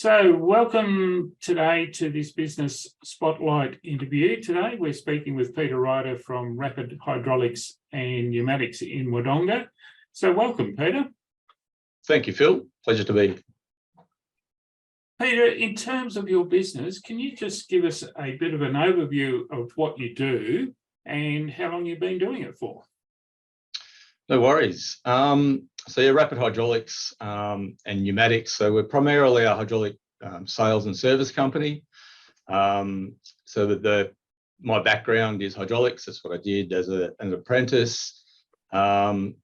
So welcome today to this business spotlight interview. Today we're speaking with Peter Ryder from Rapid Hydraulics and Pneumatics in Wodonga. So welcome, Peter. Thank you, Phil. Pleasure to be here. Peter, in terms of your business, can you just give us a bit of an overview of what you do and how long you've been doing it for? No worries. Rapid Hydraulics and Pneumatics. So we're primarily a hydraulic sales and service company. My background is hydraulics. That's what I did as an apprentice. Our main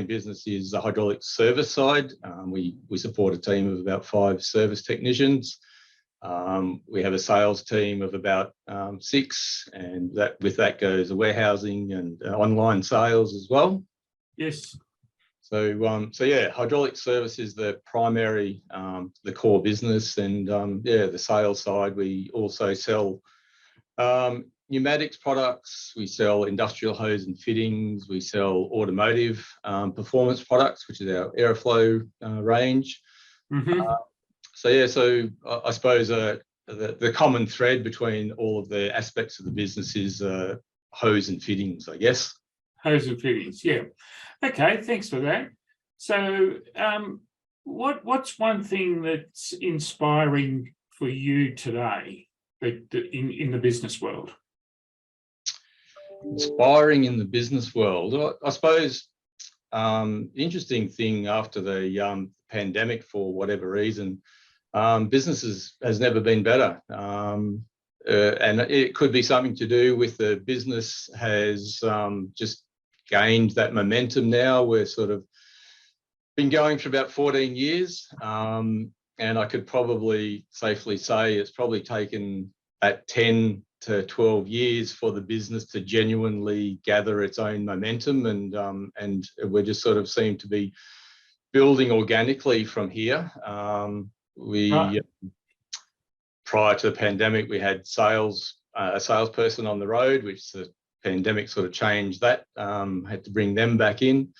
business is the hydraulic service side. We support a team of about 5 service technicians. We have a sales team of about 6, and with that goes the warehousing and online sales as well. Yes. Hydraulic service is the primary, the core business, and the sales side. We also sell pneumatics products. We sell industrial hose and fittings. We sell automotive performance products, which is our airflow range. Mm-hmm. I suppose the common thread between all of the aspects of the business is hose and fittings, I guess. Hose and fittings, yeah. Okay, thanks for that. So what's one thing that's inspiring for you today in the business world? Inspiring in the business world, I suppose. The interesting thing after the pandemic, for whatever reason, business has never been better. And it could be something to do with the business has just gained that momentum now. We're sort of been going for about 14 years. And I could probably safely say it's probably taken at 10 to 12 years for the business to genuinely gather its own momentum. And we just sort of seem to be building organically from here. Prior to the pandemic, we had a salesperson on the road, which the pandemic sort of changed that, had to bring them back in.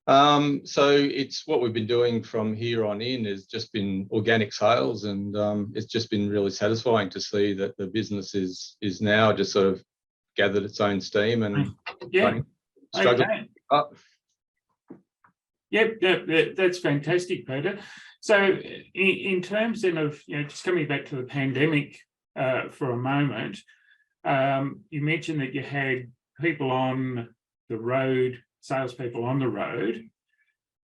So it's what we've been doing from here on in has just been organic sales, and it's just been really satisfying to see that the business is now just sort of gathered its own steam and struggling up. Yep, that's fantastic, Peter. So in terms then of, just coming back to the pandemic for a moment, you mentioned that you had people on the road, salespeople on the road.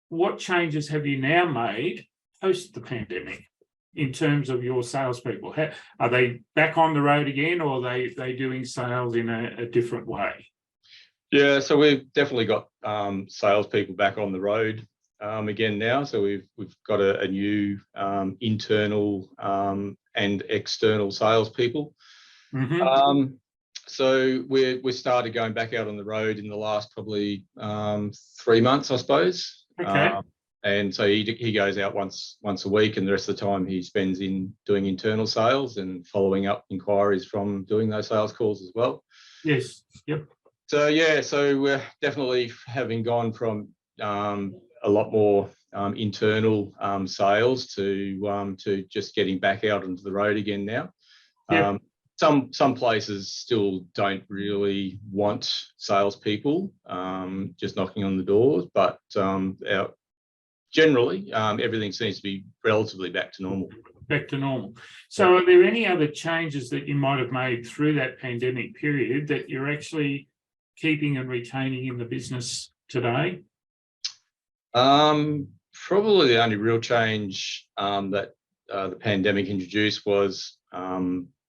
What changes have you now made post the pandemic in terms of your salespeople? Are they back on the road again, or are they doing sales in a different way? Yeah, so we've definitely got salespeople back on the road again now. So we've got a new internal and external salespeople. Mm-hmm. So we started going back out on the road in the last probably 3 months, I suppose. Okay. And so he goes out once a week, and the rest of the time he spends in doing internal sales and following up inquiries from doing those sales calls as well. Yes. Yep. So we're definitely having gone from a lot more internal sales to just getting back out onto the road again now. Yep. Some places still don't really want salespeople just knocking on the doors, but generally everything seems to be relatively back to normal. Back to normal. So are there any other changes that you might have made through that pandemic period that you're actually keeping and retaining in the business today? Probably the only real change that the pandemic introduced was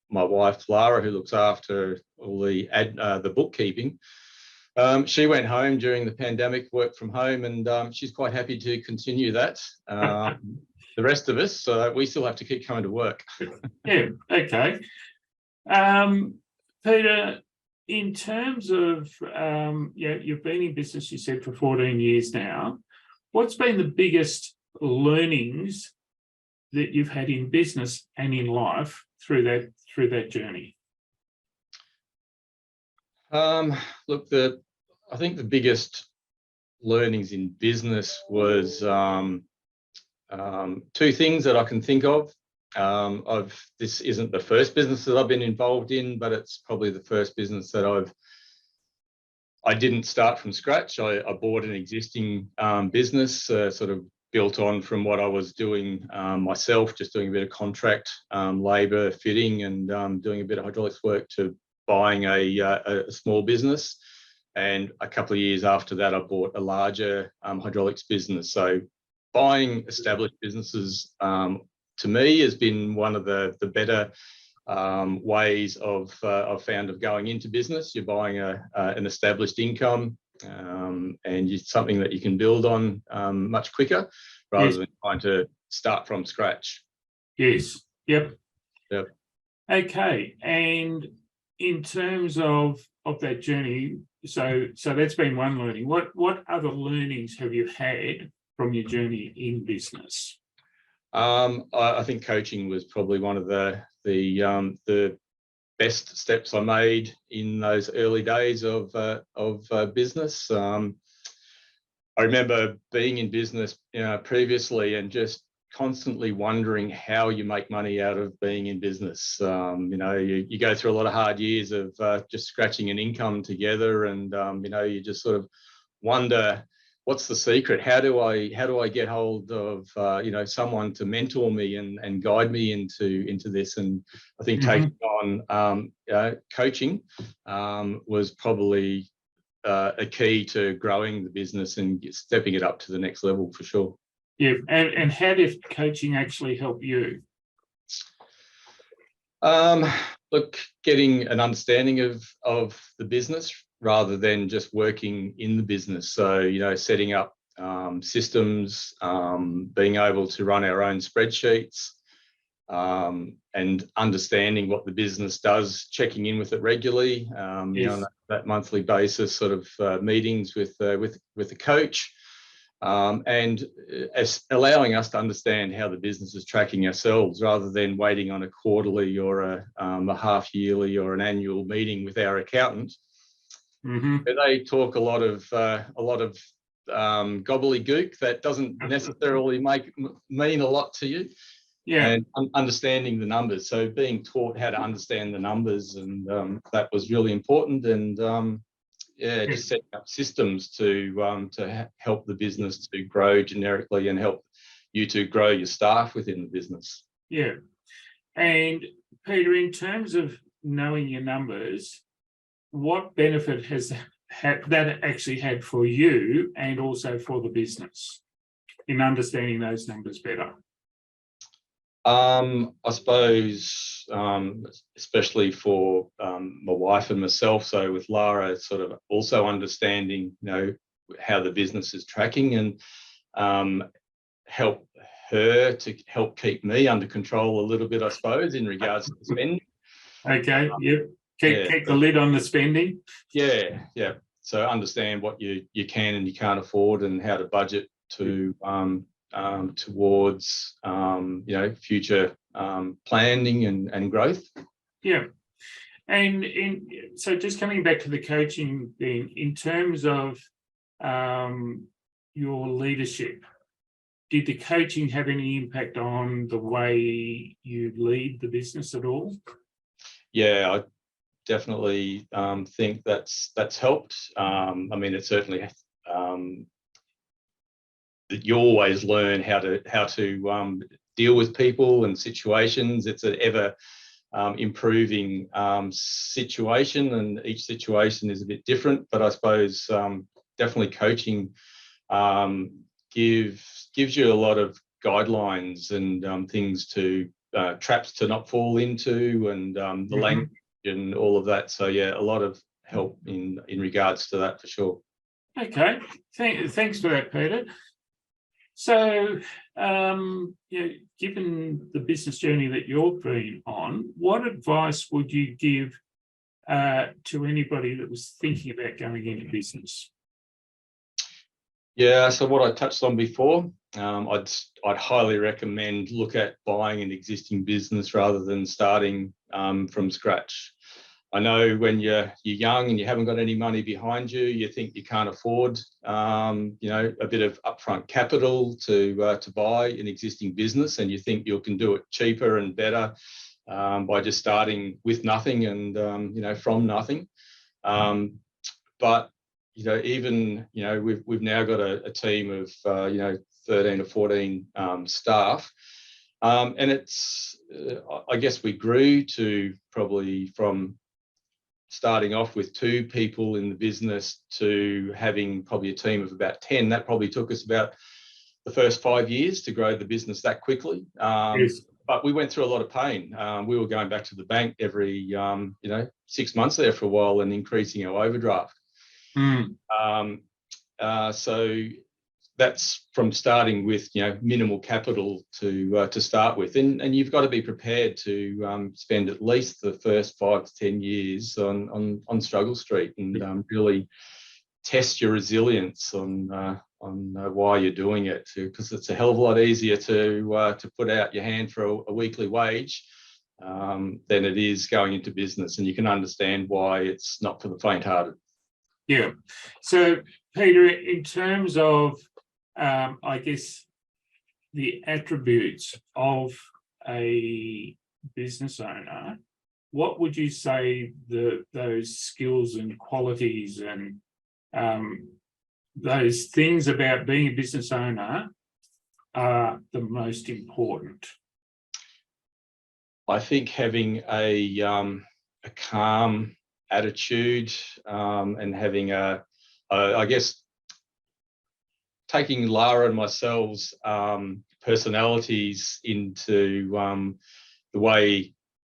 my wife, Lara, who looks after all the bookkeeping. She went home during the pandemic, worked from home, and she's quite happy to continue that. The rest of us, we still have to keep coming to work. Yeah, okay. Peter, in terms of, you've been in business, you said, for 14 years now. What's been the biggest learnings that you've had in business and in life through that journey? Look, I think the biggest learnings in business was Two things that I can think of. This isn't the first business that I've been involved in, but it's probably the first business that I didn't start from scratch. I bought an existing business, sort of built on from what I was doing myself, just doing a bit of contract labour, fitting, and doing a bit of hydraulics work, to buying a small business. And a couple of years after that, I bought a larger hydraulics business. So buying established businesses, to me, has been one of the better ways I've found of going into business. You're buying an established income, and it's something that you can build on much quicker, rather than trying to start from scratch. Yes. Yep. Yep. Okay. And in terms of that journey, so that's been one learning. What other learnings have you had from your journey in business? I think coaching was probably one of the best steps I made in those early days of business. I remember being in business, previously, and just constantly wondering how you make money out of being in business. You go through a lot of hard years of just scratching an income together, and you just sort of wonder, what's the secret? How do I get hold of someone to mentor me and guide me into this? And I think taking on coaching was probably a key to growing the business and stepping it up to the next level, for sure. Yeah, and how did coaching actually help you? Look, getting an understanding of the business rather than just working in the business. So, setting up systems, being able to run our own spreadsheets, and understanding what the business does, checking in with it regularly, on that monthly basis, sort of meetings with the coach. And allowing us to understand how the business is tracking ourselves, rather than waiting on a quarterly or a half yearly or an annual meeting with our accountant. They talk a lot of gobbledygook that doesn't necessarily mean a lot to you. Yeah. And understanding the numbers. So being taught how to understand the numbers, and that was really important. And just setting up systems to help the business to grow generically, and help you to grow your staff within the business. Yeah. And Peter, in terms of knowing your numbers, what benefit has that actually had for you, and also for the business, in understanding those numbers better? I suppose, especially for my wife and myself, so with Lara, sort of also understanding, how the business is tracking, and help her to help keep me under control a little bit, I suppose, in regards to spending. Okay, yep. Keep the lid on the spending. Yeah. So understand what you can and you can't afford, and how to budget to towards future planning and growth. Yeah. And so just coming back to the coaching thing, in terms of your leadership, did the coaching have any impact on the way you lead the business at all? Yeah, I definitely think that's helped. It certainly that you always learn how to deal with people and situations. It's an ever improving situation, and each situation is a bit different. But I suppose definitely coaching gives you a lot of guidelines and things to traps to not fall into, and the language and all of that. So yeah, a lot of help in regards to that, for sure. Okay, thanks for that, Peter. So, given the business journey that you've been on, what advice would you give to anybody that was thinking about going into business? Yeah, so what I touched on before, I'd highly recommend look at buying an existing business rather than starting from scratch. I know when you're young and you haven't got any money behind you, you think you can't afford, a bit of upfront capital to buy an existing business, and you think you can do it cheaper and better by just starting with nothing and from nothing. But even we've now got a team of 13 or 14 staff. And it's, I guess we grew to probably from starting off with 2 people in the business to having probably a team of about 10. That probably took us about the first 5 years to grow the business that quickly. Yes. But we went through a lot of pain. We were going back to the bank every, 6 months there for a while and increasing our overdraft. So that's from starting with minimal capital to start with, and you've got to be prepared to spend at least the first 5 to 10 years on struggle street and really test your resilience on why you're doing it, because it's a hell of a lot easier to put out your hand for a weekly wage than it is going into business, and you can understand why it's not for the faint-hearted. Yeah. So, Peter, in terms of, I guess, the attributes of a business owner, what would you say those skills and qualities and those things about being a business owner are the most important? I think having a calm attitude and having I guess, taking Lara and myself's personalities into the way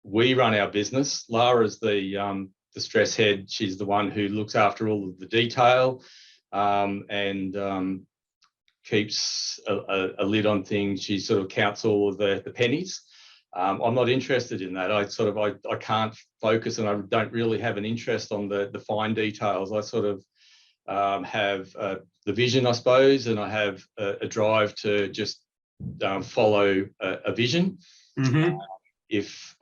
we run our business. Lara's the stress head. She's the one who looks after all of the detail and keeps a lid on things. She sort of counts all of the pennies. I'm not interested in that. I can't focus, and I don't really have an interest on the fine details. I sort of have the vision, I suppose, and I have a drive to just follow a vision. Mm-hmm. If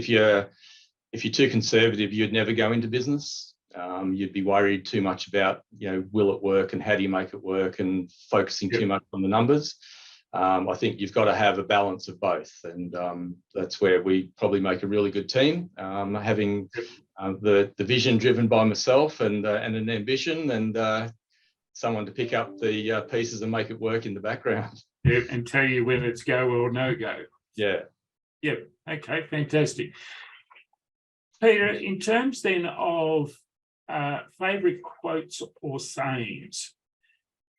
you're too conservative, you'd never go into business. You'd be worried too much about, will it work and how do you make it work, and focusing too much on the numbers. I think you've got to have a balance of both, and that's where we probably make a really good team. Having the vision driven by myself and an ambition, and someone to pick up the pieces and make it work in the background. Yeah, and tell you when it's go or no go. Yeah. Yep. Okay, fantastic. Peter, in terms then of favourite quotes or sayings,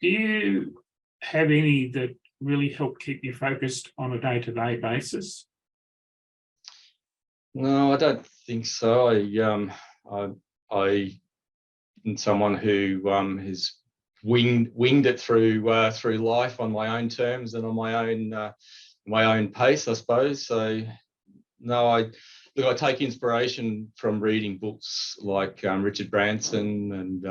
do you have any that really help keep you focused on a day-to-day basis? No, I don't think so. I'm someone who has winged it through life on my own terms and on my own pace, I suppose. So no, I take inspiration from reading books like Richard Branson and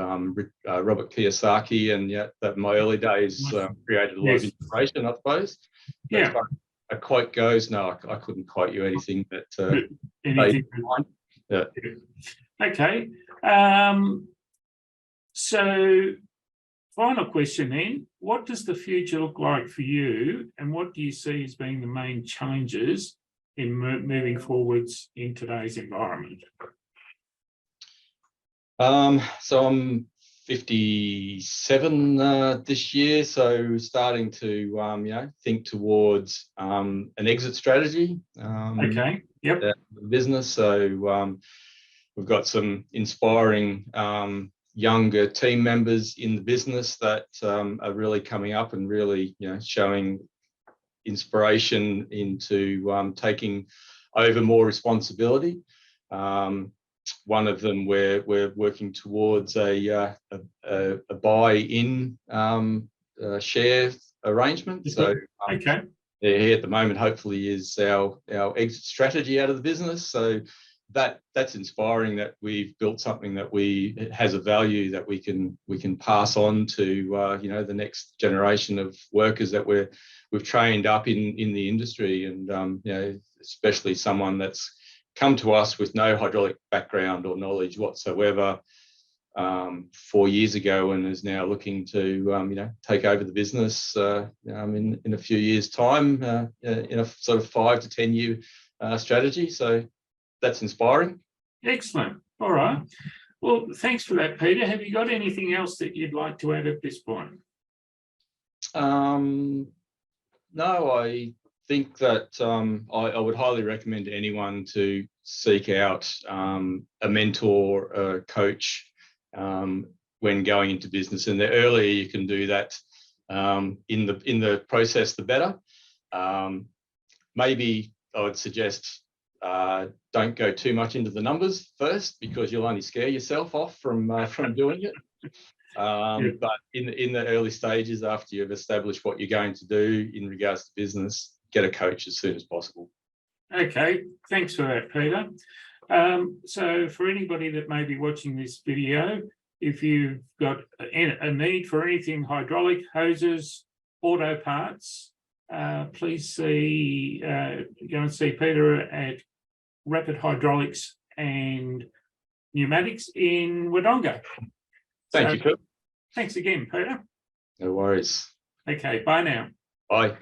Robert Kiyosaki, and that in my early days created a lot of inspiration, I suppose. But as far as a quote goes, no, I couldn't quote you anything that anything. Yeah. Okay. So final question then, what does the future look like for you, and what do you see as being the main challenges in moving forwards in today's environment? So I'm 57 this year, so starting to think towards an exit strategy. Okay. Yep. The business. So we've got some inspiring younger team members in the business that are really coming up and really showing inspiration into taking over more responsibility. One of them we're working towards a buy-in share arrangement. So okay. He at the moment hopefully is our exit strategy out of the business. So that's inspiring, that we've built something that has a value that we can pass on to the next generation of workers that we've trained up in the industry, and especially someone that's come to us with no hydraulic background or knowledge whatsoever 4 years ago, and is now looking to take over the business in a few years' time in a sort of 5 to 10 year strategy. So that's inspiring. Excellent. All right. Well, thanks for that, Peter. Have you got anything else that you'd like to add at this point? No, I think that I would highly recommend anyone to seek out a mentor, a coach when going into business. And the earlier you can do that in the process, the better. Maybe I would suggest don't go too much into the numbers first, because you'll only scare yourself off from doing it. But in the early stages, after you've established what you're going to do in regards to business, get a coach as soon as possible. Okay, thanks for that, Peter. So for anybody that may be watching this video, if you've got a need for anything hydraulic, hoses, auto parts, please go and see Peter at Rapid Hydraulics and Pneumatics in Wodonga. Thank you, Phil. Thanks again, Peter. No worries. Okay, bye now. Bye.